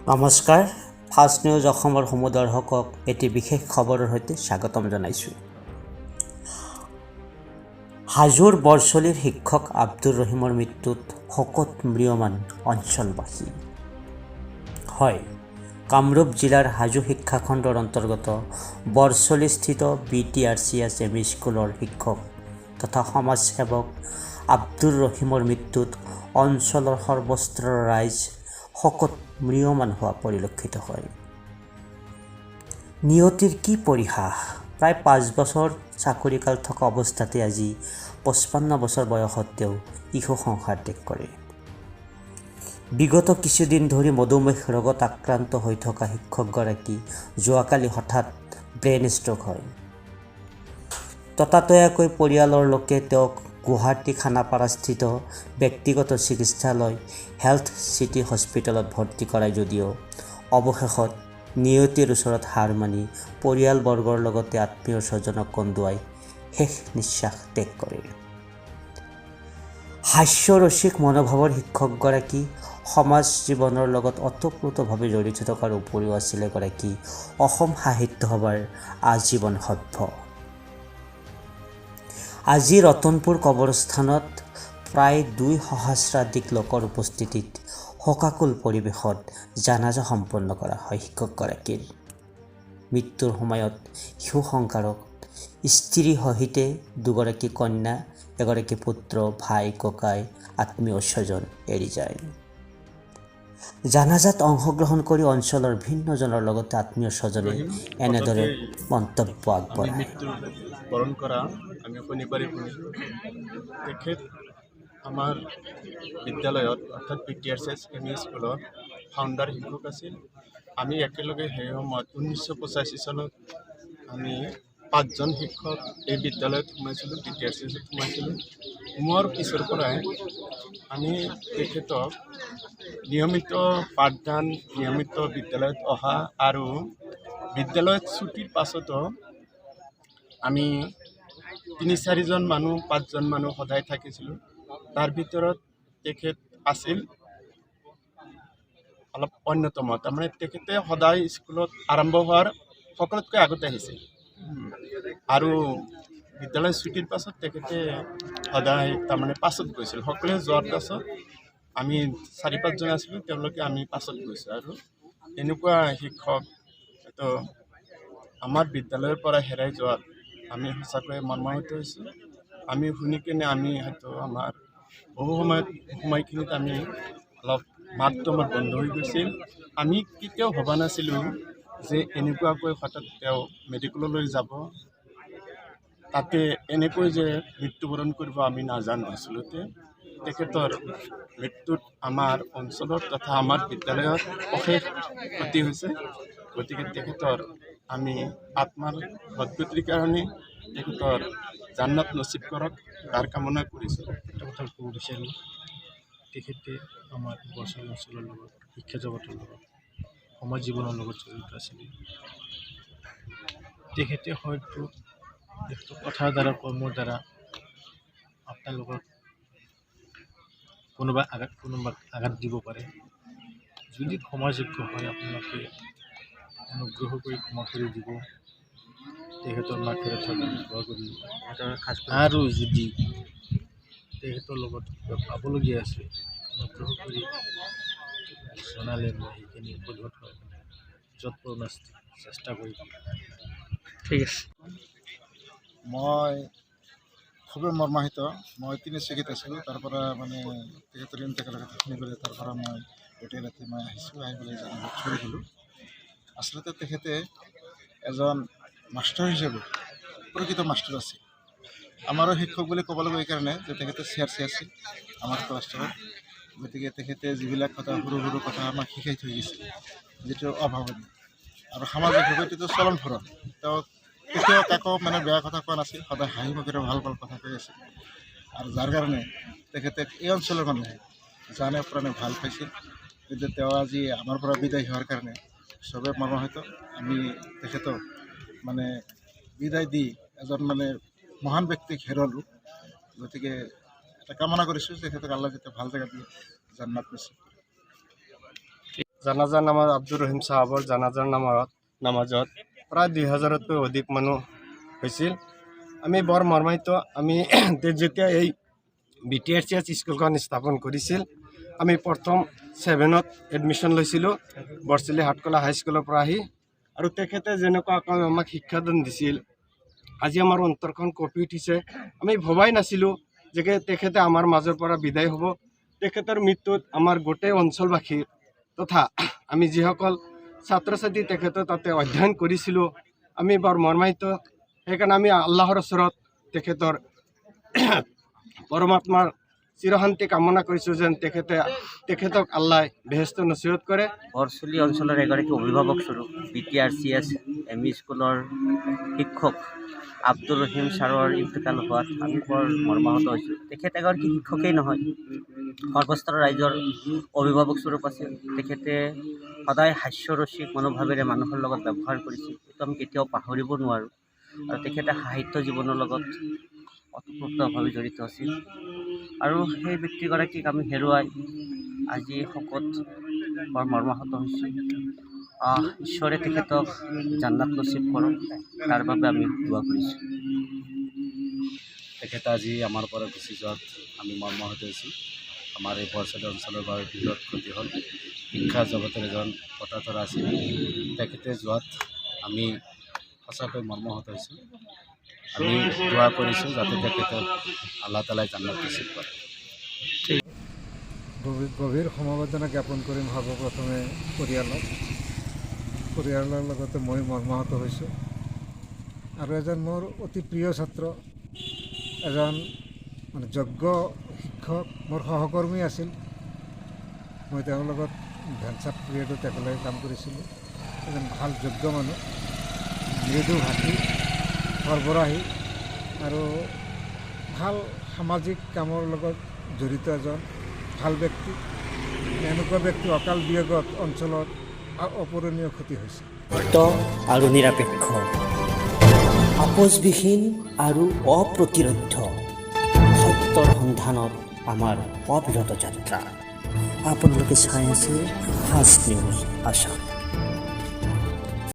নমস্কাৰ, fast news অসমৰ সমুদৰ্শকক এটি বিশেষ খবৰৰ সৈতে স্বাগতম জনাইছোঁ। হাজোৰ বৰচলিৰ শিক্ষক আব্দুৰ ৰহিমৰ মৃত্যুত শোকত ম্ৰিয়মান অঞ্চলবাসী। হয়, কামৰূপ জিলাৰ হাজো শিক্ষাখণ্ডৰ অন্তৰ্গত বৰচলিস্থিত Btrcs Me স্কুলৰ শিক্ষক তথা সমাজসেৱক আব্দুৰ ৰহিমৰ মৃত্যুত অঞ্চলৰ সৰ্বস্তৰৰ ৰাইজ শোকত ম্ৰিয়মান হোৱা পৰিলক্ষিত হয়। নিয়তিৰ কি পৰিহাস! প্ৰায় 5 বছৰ চাকৰিকাল থকা অৱস্থাতে আজি 55 বছৰ বয়সত তেওঁ ইহু সংসাৰ ত্যাগ কৰে। বিগত কিছুদিন ধৰি মধুমেহ ৰোগত আক্ৰান্ত হৈ থকা শিক্ষকগৰাকী যোৱাকালি হঠাৎ ব্ৰেইন ষ্ট্ৰোক হয়। ততাতৈয়াকৈ পৰিয়ালৰ লোকে তেওঁক গুৱাহাটী খানাপাৰাস্থিত ব্যক্তিগত চিকিৎসালয় হেল্থ চিটি হস্পিটেলত ভৰ্তি কৰায় যদিও অৱশেষত নিয়তিৰ ওচৰত হাৰ মানি পৰিয়ালবৰ্গৰ লগতে আত্মীয় স্বজনক কন্দুৱাই শেষ নিশ্বাস ত্যাগ কৰে। হাস্যৰসিক মনোভাৱৰ শিক্ষকগৰাকী সমাজ জীৱনৰ লগত ওতঃপ্ৰোতভাৱে জড়িত থকাৰ উপৰিও আছিল এগৰাকী অসম সাহিত্য সভাৰ আজীৱন সভ্য। আজি ৰতনপুৰ কবৰস্থানত প্ৰায় 2 সহস্ৰাধিক লোকৰ উপস্থিতিত শোকাকুল পৰিৱেশত জানাজা সম্পন্ন কৰা হয়। শিক্ষকগৰাকীৰ মৃত্যুৰ সময়ত শিশু সংসাৰক স্ত্ৰী সহিতে 2গৰাকী কন্যা, এগৰাকী পুত্ৰ, ভাই, ককাই, আত্মীয় স্বজন এৰি যায়। জানাজাত অংশগ্ৰহণ কৰি অঞ্চলৰ ভিন্নজনৰ লগতে আত্মীয় স্বজনে এনেদৰে মন্তব্য আগবঢ়ায়। বৰণ কৰা আমি শনিবাৰে শুনিলোঁ। তেখেত আমাৰ বিদ্যালয়ত অৰ্থাৎ Btrcs Me স্কুলৰ ফাউণ্ডাৰ শিক্ষক আছিল। আমি একেলগে সেই সময়ত 1985 চনত আমি 5জন শিক্ষক এই বিদ্যালয়ত সোমাইছিলোঁ, Btrcsত সোমাইছিলোঁ। সোমোৱাৰ পিছৰ পৰাই আমি তেখেতক নিয়মিত পাঠদান, নিয়মিত বিদ্যালয়ত অহা আৰু বিদ্যালয়ত ছুটিৰ পাছতো আমি 3-4জন মানুহ, 5জন মানুহ সদায় থাকিছিলোঁ। তাৰ ভিতৰত তেখেত আছিল অলপ অন্যতম। তাৰমানে তেখেতে সদায় স্কুলত আৰম্ভ হোৱাৰ সকলোতকৈ আগতে আহিছিল আৰু বিদ্যালয় ছুটিৰ পাছত তেখেতে সদায় তাৰমানে পাছত গৈছিল। সকলোৱে যোৱাৰ পাছত আমি 4-5জন আছিলোঁ, তেওঁলোকে আমি পাছত গৈছোঁ। আৰু এনেকুৱা শিক্ষক তো আমাৰ বিদ্যালয়ৰ পৰা হেৰাই যোৱাত আমি সঁচাকৈয়ে মৰ্মাহত হৈছোঁ। আমি শুনি কিনে আমি হয়তো আমাৰ বহু সময়খিনিত আমি অলপ মাতটো আমাৰ বন্ধ হৈ গৈছিল। আমি কেতিয়াও ভবা নাছিলোঁ যে এনেকুৱাকৈ হঠাৎ তেওঁ মেডিকেললৈ যাব, তাতে এনেকৈ যে মৃত্যুবৰণ কৰিব আমি নাজানো। আচলতে তেখেতৰ মৃত্যুত আমাৰ অঞ্চলত তথা আমাৰ বিদ্যালয়ত অশেষ ক্ষতি হৈছে। গতিকে তেখেতৰ আমি আত্মাৰ সদ্গতিৰ কাৰণে তেখেতৰ জান্নাত নচিব কৰক তাৰ কামনা কৰিছোঁ। এটা কথা ক'ব বিচাৰোঁ, তেখেতে আমাৰ বৰচলি অঞ্চলৰ লগত, শিক্ষা জগতৰ লগত, সমাজ জীৱনৰ লগত জড়িত আছিল। তেখেতে হয়তো কথাৰ দ্বাৰা, কৰ্মৰ দ্বাৰা আপোনালোকক কোনোবাক আঘাত দিব পাৰে। যদি ক্ষমাযোগ্য হয় আপোনালোকে অনুগ্ৰহ কৰি ক্ষমা কৰি দিব, তেখেতৰ মাফিৰত থকা দোৱা কৰি। আৰু যদি তেখেতৰ লগত কিবা পাবলগীয়া আছে অনুগ্ৰহ কৰি জনালে মই সেইখিনি উপলব্ধ হয় যৎপৰোনাস্তি চেষ্টা কৰিম। ঠিক আছে। মই খুবেই মৰ্মাহিত। মই তিনিচুকীয়াত আছিলোঁ, তাৰ পৰা মানে তেখেতৰ ইণ্টেকালৰ কথা শুনি পেলাই তাৰ পৰা মই গোটেই ৰাতি মই আহিছোঁ, আহি পেলাই জানিব চুৰি গ'লোঁ। আচলতে তেখেতে এজন মাষ্টৰ হিচাপে প্ৰকৃত মাষ্টৰ আছিল। আমাৰো শিক্ষক বুলি ক'ব লাগিব এইকাৰণে যে তেখেতে CRC আছিল আমাৰ ক্লাছটোত। গতিকে তেখেতে যিবিলাক কথা, সৰু সৰু কথা আমাক শিকাই থৈ গৈছিল, যিটো অভাৱনীয় আৰু সামাজিকভাৱে এইটো চলন ফুৰণ। তেওঁ কেতিয়াও কাকো মানে বেয়া কথা কোৱা নাছিল, সদায় হাঁহি মুখেৰে ভাল ভাল কথা কৈ আছিল। আৰু যাৰ কাৰণে তেখেতে এই অঞ্চলৰ মানুহে জানে প্ৰাণে ভাল পাইছিল। কিন্তু তেওঁ আজি আমাৰ পৰা বিদায় হোৱাৰ কাৰণে চবেই মৰ্মাহত। আমি তেখেতক মানে বিদায় দি এজন মানে মহান ব্যক্তিক হেৰুৱালোঁ। গতিকে এটা কামনা কৰিছোঁ তেখেতক আল্লাহ যাতে ভাল জেগাত দিয়ে জান্নাত নচিব কৰে। জানাজাৰ নামাজ আব্দুৰ ৰহিম চাহাবৰ জানাজাৰ নামাজত প্ৰায় 2000তকৈ অধিক মানুহ হৈছিল। আমি বৰ মৰ্মাহিত। আমি যেতিয়া এই BTRCS স্কুলখন স্থাপন কৰিছিল, আমি প্ৰথম 7ত এডমিশ্যন লৈছিলোঁ বৰছিলি হাটকলা হাইস্কুলৰ পৰা আহি। আৰু তেখেতে যেনেকুৱা আমাক শিক্ষাদান দিছিল, আজি আমাৰ অন্তৰখন কঁপি উঠিছে। আমি ভবাই নাছিলোঁ যে তেখেতে আমাৰ মাজৰ পৰা বিদায় হ'ব। তেখেতৰ মৃত্যুত আমাৰ গোটেই অঞ্চলবাসী তথা আমি যিসকল ছাত্ৰ ছাত্ৰী তেখেতৰ তাতে অধ্যয়ন কৰিছিলোঁ, আমি বৰ মৰ্মাহিত। সেইকাৰণে আমি আল্লাহৰ ওচৰত পৰমাত্মাৰ চিৰশান্তি কামনা কৰিছোঁ যেন তেখেতক আল্লাহ বেহেস্ত নচিহত কৰে। বৰছলি অঞ্চলৰ এগৰাকী অভিভাৱক স্বৰূপ BTRCS ME স্কুলৰ শিক্ষক আব্দুৰ ৰহিম ছাৰৰ ইন্তেকাল হোৱাত আমি বৰ মৰ্মাহত হৈছোঁ। তেখেত এগৰাকী শিক্ষকেই নহয়, সৰ্বস্তৰৰ ৰাইজৰ অভিভাৱক স্বৰূপ আছিল। তেখেতে সদায় হাস্যৰসিক মনোভাৱেৰে মানুহৰ লগত ব্যৱহাৰ কৰিছিল। এইটো আমি কেতিয়াও পাহৰিব নোৱাৰোঁ। আৰু তেখেতে সাহিত্য জীৱনৰ লগত ওতঃপ্ৰোতভাৱে জড়িত আছিল। আৰু সেই ব্যক্তিগৰাকীক আমি হেৰুৱাই আজি শোকত বৰ মৰ্মাহত হৈছোঁ। ঈশ্বৰে তেখেতক জান্নাত নচিব কৰক, তাৰ বাবে আমি দোৱা কৰিছোঁ। তেখেতে আজি আমাৰ পৰা গুচি যোৱাত আমি মৰ্মাহত হৈছোঁ। আমাৰ এই বৰছলি অঞ্চলৰ বাবে বৃহৎ ক্ষতি হ'ল। শিক্ষা জগতৰ এজন পতাতৰা আছিল। তেখেতে যোৱাত আমি সঁচাকৈ মৰ্মাহত হৈছোঁ। আমি দোৱা কৰিছোঁ যাতে তেখেতক আল্লাহ তাআলাই জান্নাত নচিব কৰে। গভীৰ সমবেদনা জ্ঞাপন কৰিম সৰ্বপ্ৰথমে পৰিয়ালৰ লগতে মই মৰ্মাহত হৈছোঁ। আৰু এজন মোৰ অতি প্ৰিয় ছাত্ৰ, এজন যোগ্য শিক্ষক, মোৰ সহকৰ্মী আছিল। মই তেওঁৰ লগত ভেঞ্চাৰ পিৰিয়ডত একেলগে কাম কৰিছিলোঁ। এজন ভাল যোগ্য মানুহ, মৃদুভাষী, সৰবৰাহী আৰু ভাল সামাজিক কামৰ লগত জড়িত এজন ভাল ব্যক্তি। এনেকুৱা ব্যক্তি অকাল বিয়োগত অঞ্চলত অপূৰণীয় ক্ষতি হৈছে। আৰু নিৰপেক্ষ, আপোচবিহীন আৰু অপ্ৰতিৰোধ্য সত্যৰ সন্ধানত আমাৰ অবিৰত যাত্ৰা। আপোনালোকে চাই আছে ফাষ্ট নিউজ আসাম।